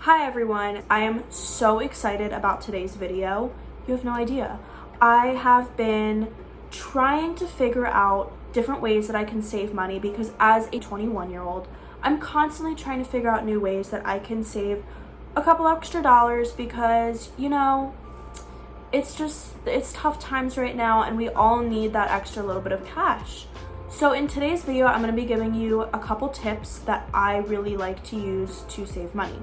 Hi everyone, I am so excited about today's video. You have no idea. I have been trying to figure out different ways that I can save money because as a 21-year-old, I'm constantly trying to figure out new ways that I can save a couple extra dollars because, it's tough times right now and we all need that extra little bit of cash. So in today's video, I'm going to be giving you a couple tips that I really like to use to save money.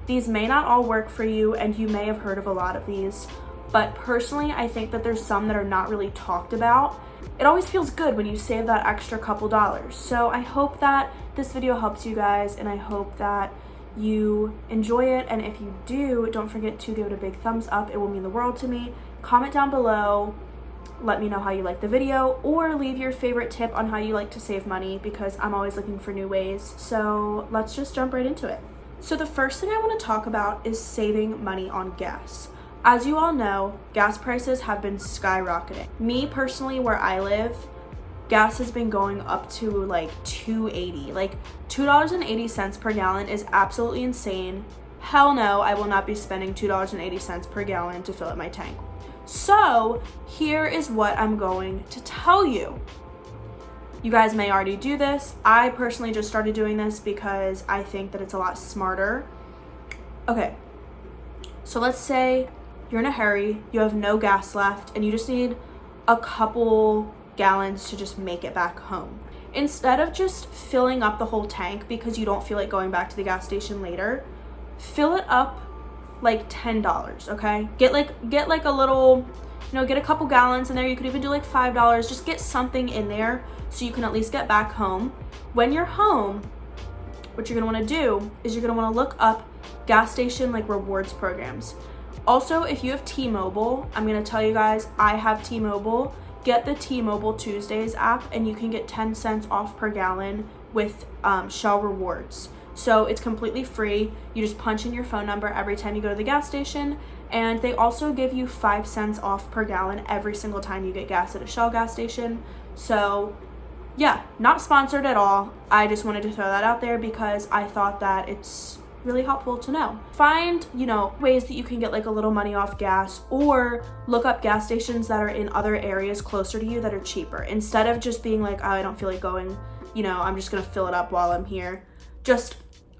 These may not all work for you and you may have heard of a lot of these, but personally, I think that there's some that are not really talked about. It always feels good when you save that extra couple dollars. So I hope that this video helps you guys and I hope that you enjoy it. And if you do, don't forget to give it a big thumbs up. It will mean the world to me. Comment down below. Let me know how you like the video or leave your favorite tip on how you like to save money because I'm always looking for new ways. So let's just jump right into it. So the first thing I want to talk about is saving money on gas. As you all know, gas prices have been skyrocketing. Me personally, where I live, gas has been going up to like $2.80. Like $2.80 per gallon is absolutely insane. Hell no, I will not be spending $2.80 per gallon to fill up my tank. So here is what I'm going to tell you. You guys may already do this. I personally just started doing this because I think that it's a lot smarter. Okay, so let's say you're in a hurry, you have no gas left, and you just need a couple gallons to just make it back home. Instead of just filling up the whole tank because you don't feel like going back to the gas station later, fill it up like $10, okay? Get like a little, get a couple gallons in there. You could even do like $5. Just get something in there so you can at least get back home. When you're home, what you're gonna wanna do is you're gonna wanna look up gas station like rewards programs. Also, if you have T-Mobile, I'm gonna tell you guys, I have T-Mobile. Get the T-Mobile Tuesdays app and you can get 10 cents off per gallon with Shell Rewards. So it's completely free. You just punch in your phone number every time you go to the gas station. And they also give you 5 cents off per gallon every single time you get gas at a Shell gas station. So yeah, not sponsored at all. I just wanted to throw that out there because I thought that it's really helpful to know. Find, ways that you can get like a little money off gas or look up gas stations that are in other areas closer to you that are cheaper. Instead of just being like, oh, I don't feel like going, I'm just gonna fill it up while I'm here. Just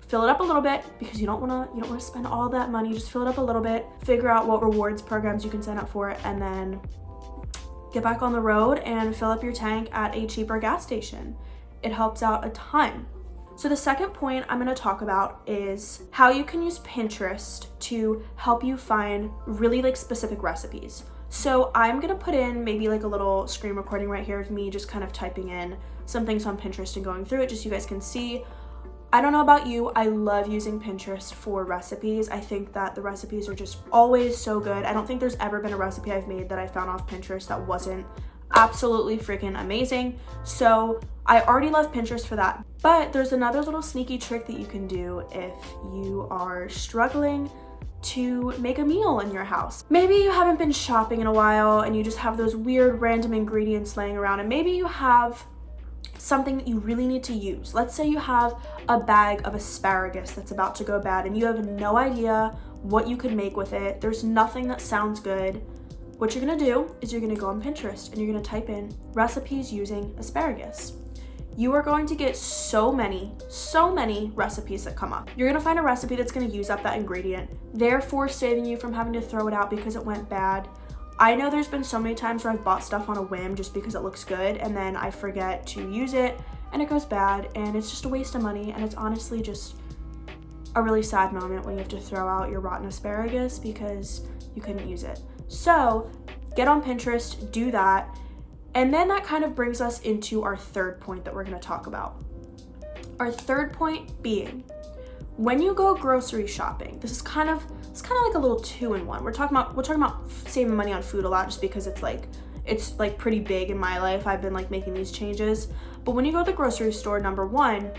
fill it up a little bit because you don't want to spend all that money. Just fill it up a little bit, figure out what rewards programs you can sign up for, and then get back on the road and fill up your tank at a cheaper gas station. It helps out a ton. So the second point I'm going to talk about is how you can use Pinterest to help you find really specific recipes. So I'm going to put in maybe like a little screen recording right here of me just kind of typing in some things on Pinterest and going through it just so you guys can see. I don't know about you, I love using Pinterest for recipes. I think that the recipes are just always so good. I don't think there's ever been a recipe I've made that I found off Pinterest that wasn't absolutely freaking amazing. So I already love Pinterest for that. But there's another little sneaky trick that you can do if you are struggling to make a meal in your house. Maybe you haven't been shopping in a while and you just have those weird random ingredients laying around, and maybe you have something that you really need to use. Let's say you have a bag of asparagus that's about to go bad and you have no idea what you could make with it. There's nothing that sounds good. What you're gonna do is you're gonna go on Pinterest and you're gonna type in recipes using asparagus. You are going to get so many recipes that come up. You're gonna find a recipe that's gonna use up that ingredient, therefore saving you from having to throw it out because it went bad. I know there's been so many times where I've bought stuff on a whim just because it looks good and then I forget to use it and it goes bad and it's just a waste of money, and it's honestly just a really sad moment when you have to throw out your rotten asparagus because you couldn't use it. So get on Pinterest, do that, and then that kind of brings us into our third point that we're going to talk about. Our third point being, when you go grocery shopping, it's kind of like a little 2-in-1. We're talking about saving money on food a lot just because it's pretty big in my life. I've been making these changes. But when you go to the grocery store, number one,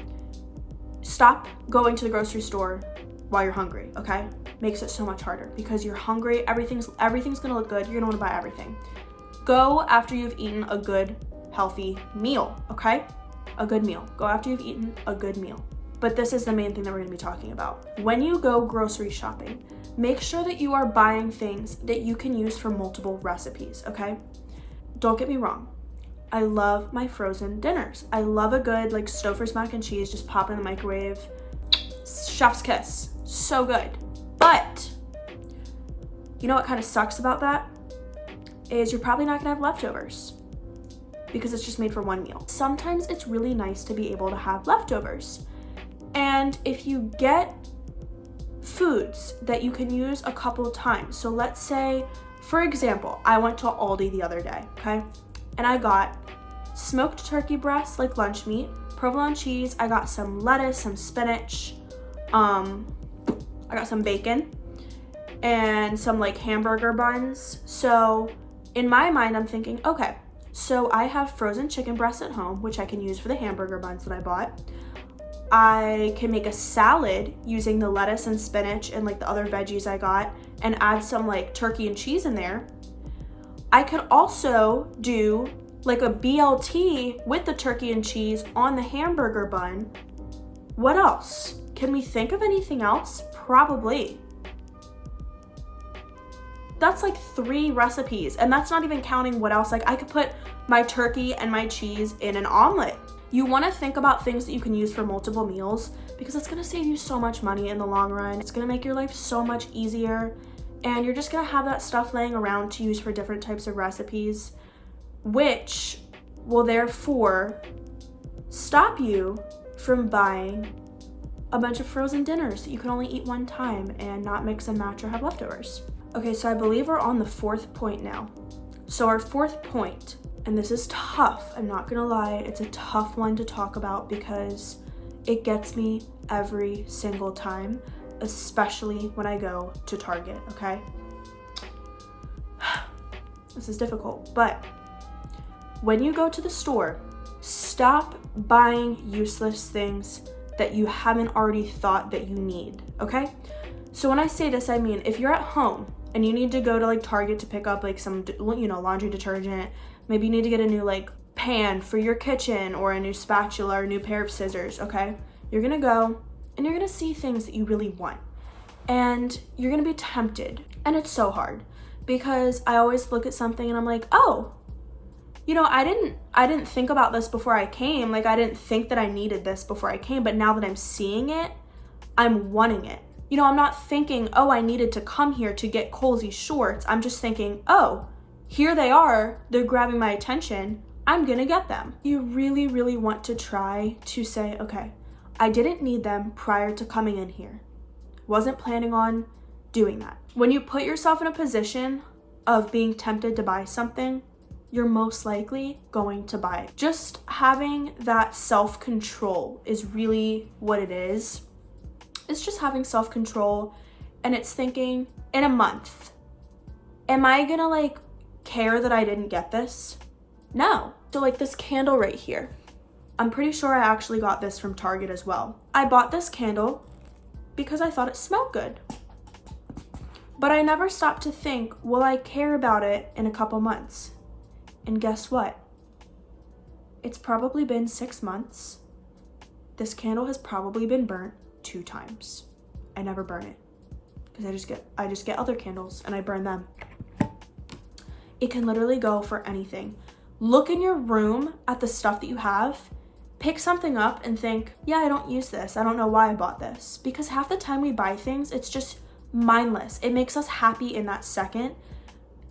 stop going to the grocery store while you're hungry, okay? Makes it so much harder because you're hungry, everything's gonna look good, you're gonna wanna buy everything. Go after you've eaten a good, healthy meal, okay? A good meal. Go after you've eaten a good meal. but this is the main thing that we're gonna be talking about. When you go grocery shopping, make sure that you are buying things that you can use for multiple recipes, okay? Don't get me wrong. I love my frozen dinners. I love a good like Stouffer's mac and cheese, just pop in the microwave. Chef's kiss, so good. But you know what kind of sucks about that? Is you're probably not gonna have leftovers because it's just made for one meal. Sometimes it's really nice to be able to have leftovers. And if you get foods that you can use a couple times, so let's say, for example, I went to Aldi the other day, okay? And I got smoked turkey breast, like lunch meat, provolone cheese, I got some lettuce, some spinach, I got some bacon, and some like hamburger buns. So in my mind, I'm thinking, okay, so I have frozen chicken breasts at home, which I can use for the hamburger buns that I bought. I can make a salad using the lettuce and spinach and like the other veggies I got and add some like turkey and cheese in there. I could also do like a BLT with the turkey and cheese on the hamburger bun. What else? Can we think of anything else? Probably. That's like 3 recipes, and that's not even counting what else. Like I could put my turkey and my cheese in an omelet. You want to think about things that you can use for multiple meals because it's going to save you so much money in the long run. It's going to make your life so much easier, and you're just going to have that stuff laying around to use for different types of recipes, which will therefore stop you from buying a bunch of frozen dinners that you can only eat one time and not mix and match or have leftovers. Okay, so I believe we're on the 4th point now. So our 4th point, and this is tough, I'm not gonna lie, it's a tough one to talk about because it gets me every single time, especially when I go to Target, okay? This is difficult, but when you go to the store, stop buying useless things that you haven't already thought that you need, okay? So when I say this, I mean, if you're at home and you need to go to like Target to pick up like some, laundry detergent, maybe you need to get a new like pan for your kitchen or a new spatula or a new pair of scissors, okay? You're gonna go and you're gonna see things that you really want. And you're gonna be tempted. And it's so hard because I always look at something and I'm like, oh, I didn't think about this before I came. Like I didn't think that I needed this before I came, but now that I'm seeing it, I'm wanting it. I'm not thinking, oh, I needed to come here to get Colsey shorts. I'm just thinking, oh, here they are. They're grabbing my attention. I'm gonna get them. You really, really want to try to say, okay, I didn't need them prior to coming in here. Wasn't planning on doing that. When you put yourself in a position of being tempted to buy something, you're most likely going to buy it. Just having that self-control is really what it is. It's just having self-control, and it's thinking, in a month, am I gonna like care that I didn't get this? No. So like this candle right here, I'm pretty sure I actually got this from Target as well. I bought this candle because I thought it smelled good. But I never stopped to think, will I care about it in a couple months? And guess what? It's probably been 6 months. This candle has probably been burnt 2 times. I never burn it because I just get other candles and I burn them. It can literally go for anything. Look in your room at the stuff that you have, pick something up and think, yeah, I don't use this. I don't know why I bought this. Because half the time we buy things, it's just mindless. It makes us happy in that second.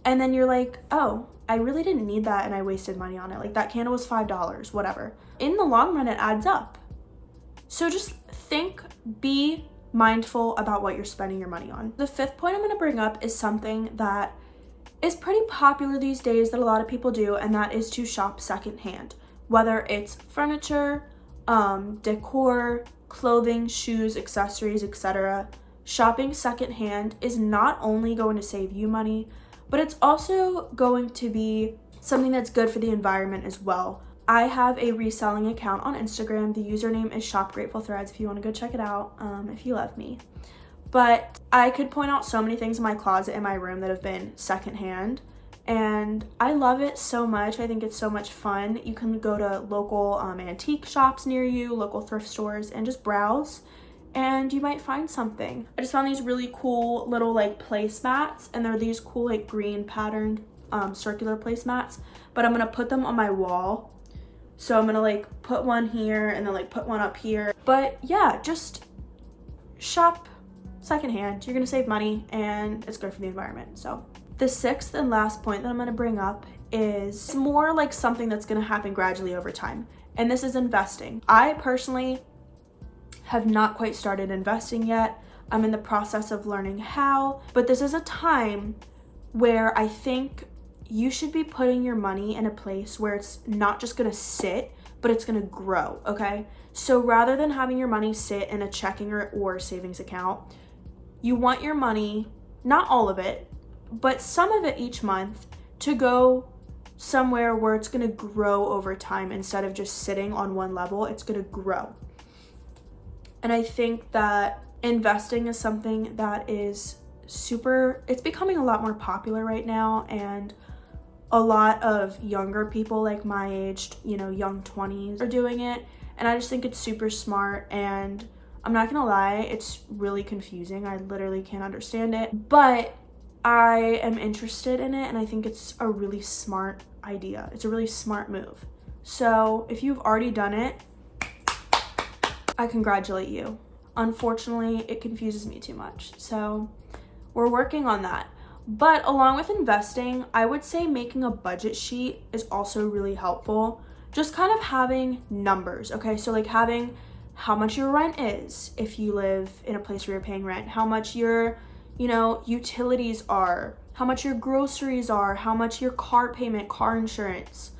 And then you're like, oh, I really didn't need that and I wasted money on it. Like that candle was $5, whatever. In the long run, it adds up. So just think, be mindful about what you're spending your money on. The 5th point I'm gonna bring up is something that is pretty popular these days that a lot of people do, and that is to shop secondhand. Whether it's furniture, decor, clothing, shoes, accessories, etc. Shopping secondhand is not only going to save you money, but it's also going to be something that's good for the environment as well. I have a reselling account on Instagram. The username is shopgratefulthreads if you want to go check it out, if you love me. But I could point out so many things in my closet in my room that have been secondhand, and I love it so much. I think it's so much fun. You can go to local antique shops near you, local thrift stores, and just browse, and you might find something. I just found these really cool little like placemats, and they're these cool like green patterned circular placemats, but I'm gonna put them on my wall. So I'm gonna like put one here and then like put one up here. But yeah, just shop secondhand. You're gonna save money and it's good for the environment. So the sixth and last point that I'm gonna bring up is more like something that's gonna happen gradually over time, and this is investing. I personally have not quite started investing yet. I'm in the process of learning how, but this is a time where I think you should be putting your money in a place where it's not just gonna sit, but it's gonna grow, okay? So rather than having your money sit in a checking or savings account, you want your money, not all of it, but some of it each month, to go somewhere where it's gonna grow over time instead of just sitting on one level. It's gonna grow. And I think that investing is something that is it's becoming a lot more popular right now, and a lot of younger people like my age, young 20s, are doing it, and I just think it's super smart. And I'm not gonna lie, it's really confusing. I literally can't understand it, but I am interested in it, and I think it's a really smart idea. It's a really smart move. So if you've already done it, I congratulate you. Unfortunately, it confuses me too much, so we're working on that. But along with investing, I would say making a budget sheet is also really helpful. Just kind of having numbers, okay? So like having how much your rent is if you live in a place where you're paying rent, how much your, utilities are, how much your groceries are, how much your car payment, car insurance,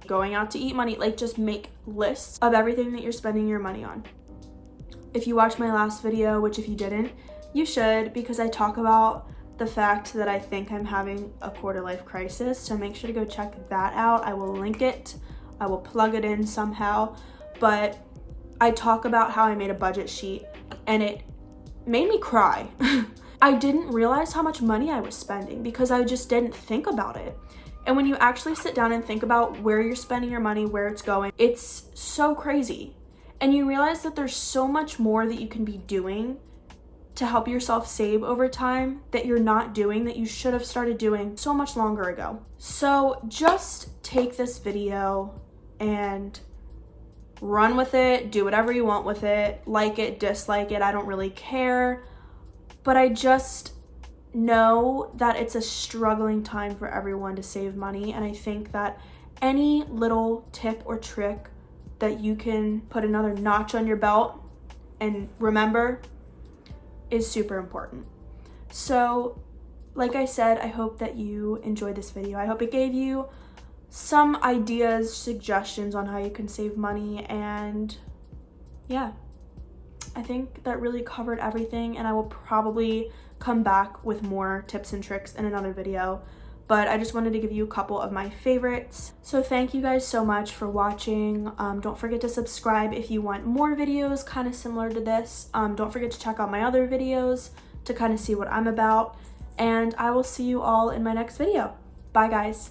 going out to eat money. Like, just make lists of everything that you're spending your money on. If you watched my last video, which if you didn't, you should, because I talk about the fact that I think I'm having a quarter life crisis. So make sure to go check that out. I will link it. I will plug it in somehow. But I talk about how I made a budget sheet, and it made me cry. I didn't realize how much money I was spending because I just didn't think about it. And when you actually sit down and think about where you're spending your money, where it's going, it's so crazy. And you realize that there's so much more that you can be doing to help yourself save over time that you're not doing, that you should have started doing so much longer ago. So just take this video and run with it, do whatever you want with it, like it, dislike it, I don't really care. But I just know that it's a struggling time for everyone to save money, and I think that any little tip or trick that you can put another notch on your belt and remember is super important. So like I said, I hope that you enjoyed this video. I hope it gave you some ideas, suggestions on how you can save money, and yeah, I think that really covered everything, and I will probably come back with more tips and tricks in another video, but I just wanted to give you a couple of my favorites. So thank you guys so much for watching. Don't forget to subscribe if you want more videos kind of similar to this. Don't forget to check out my other videos to kind of see what I'm about, and I will see you all in my next video. Bye guys.